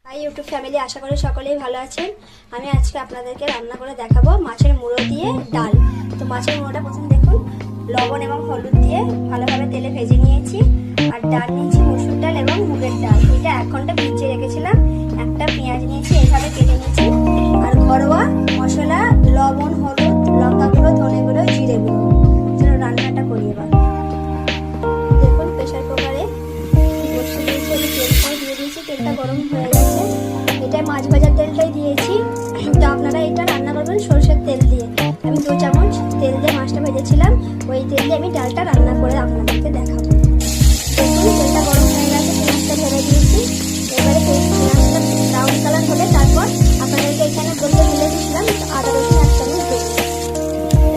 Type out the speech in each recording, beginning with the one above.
High YouTube family, আশা করি সকলেই ভালো আছেন। আমি আজকে আপনাদেরকে রান্না করে দেখাবো মাছের মুড়ো দিয়ে ডাল। তো মাছের মুড়োটা প্রথমে দেখুন, লবণ এবং হলুদ দিয়ে ভালোভাবে তেলে ভেজে নিয়েছি। আর ডাল নিয়েছি মসুর ডাল এবং মুগের ডাল, এটা 1 ঘন্টা ভিজিয়ে রেখেছিলাম। একটা পেঁয়াজ নিয়েছি, এইভাবে কেটে নিয়েছি। আর ঘরোয়া মশলা লবণ, হলুদ, লঙ্কা গুঁড়ো, ধনে গুঁড়ো, জিরে গুঁড়ো। চলো রান্নাটা করি এবার। দেখুন প্রেশার কুকারে বসিয়ে দিয়েছি, আমি তেলটা দিয়ে দিয়েছি, তেলটা গরম হয়ে গেছে। এটা মাছ ভাজার তেলটাই দিয়েছি, তো আপনারা এটা রান্না করবেন সরষের তেল দিয়ে। আমি 2 চামচ তেল দিয়ে মাছটা ভেজেছিলাম, ওই তেল দিয়ে আমি ডালটা রান্না করে আপনাদেরকে দেখাবো। দেখুন তেলটা গরম হয়ে গেছে, পেঁয়াজটা ঢেলে দিয়েছি। এবারে পেঁয়াজটা ব্রাউন কালার হলে তারপর আপনাদেরকে এখানে বলতে ভুলে দিয়েছিলাম আদা রসুন 1 চামচ দেবো।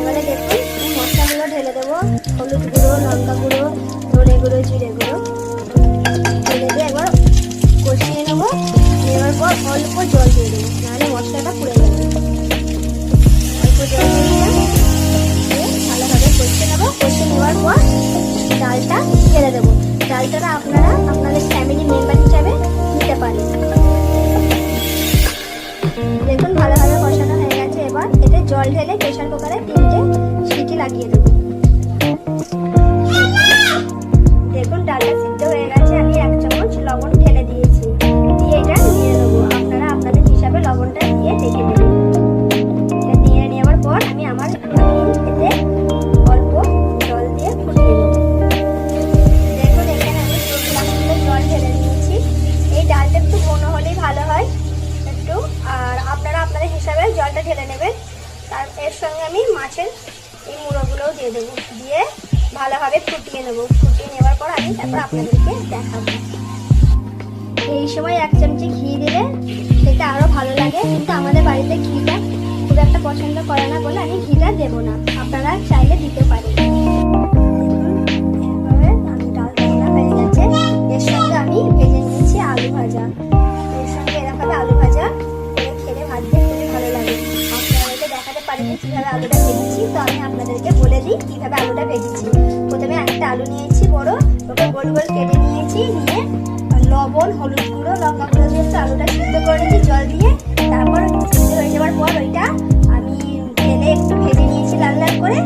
এবারে দেখুন মশলাগুলো ঢেলে দেবো, হলুদ গুঁড়ো, লঙ্কা গুঁড়ো, ধনে গুঁড়ো, জিরে গুঁড়ো ঢেলে দিয়ে একবার কষিয়ে নেবো। নেওয়ার পর অল্প জল দিয়ে দেবো, নাহলে মশলাটা পুড়ে যাবে। অল্প জল দিয়ে ভালোভাবে কষিয়ে নেবো। কষিয়ে নেওয়ার পর ডালটা ঢেলে দেবো। ডালটা আপনারা আপনাদের ফ্যামিলি মেম্বার হিসাবে নিতে পারেন। দেখুন ভালোভাবে কষানো হয়ে গেছে। এবার এতে জল ঢেলে প্রেশার কুকারে 3টে সিটি লাগিয়ে দেবো। দেখুন ডালটা সিদ্ধ হয়ে গেছে। আমি 1 চামচ লবণ ঢেলে দিয়েছি, দিয়ে এটা নিয়ে নেবো। আপনারা আপনাদের হিসাবে লবণটা দিয়ে রেখে দেবেন। এটা নিয়ে নেওয়ার পর আমি এতে অল্প জল দিয়ে ফুটিয়ে নেব। দেখুন এখানে আমি 2 গ্লাস জল ঢেলে নিয়েছি। এই ডালটা একটু ঘন হলেই ভালো হয় একটু, আর আপনারা আপনাদের হিসাবে জলটা ঢেলে নেবেন। তার এর সঙ্গে আমি মাছের এই মুড়োগুলোও দিয়ে দেবো, দিয়ে ভালোভাবে ফুটিয়ে নেবো। ফুটিয়ে নেওয়ার পর আমি তারপর আপনাদেরকে দেখাবো। এই সময় 1 চামচি ঘি দিলে সেটা আরো ভালো লাগে, কিন্তু আমাদের বাড়িতে ঘিটা খুব একটা পছন্দ করে না বলে আমি ঘিটা দেবো না। আপনারা চাইলে দিতে পারেন। আমি ডাল ভাজা হয়ে গেছে। এর সঙ্গে আমি ভেজে নিয়েছি আলু ভাজা। এর সঙ্গে এরকম আলু ভাজা করে খেলে ভাজতে খুবই ভালো লাগে। আপনাদেরকে দেখাতে পারিনি কিভাবে আলুটা ভেজেছি, তো আমি আপনাদেরকে বলে দিই কিভাবে আলুটা ভেজেছি। প্রথমে একটা আলু নিয়েছি বড়, ওকে গোল গোল কেটে নিয়েছি। নিয়ে লবণ, হলুদ গুঁড়ো, লঙ্কা গুঁড়ো দিয়ে আলুটা সিদ্ধ করে নিয়েছি জল দিয়ে। তারপর সিদ্ধ হয়ে যাওয়ার পর ওইটা আমি তেলে একটু ভেজে নিয়েছি লাল লাল করে।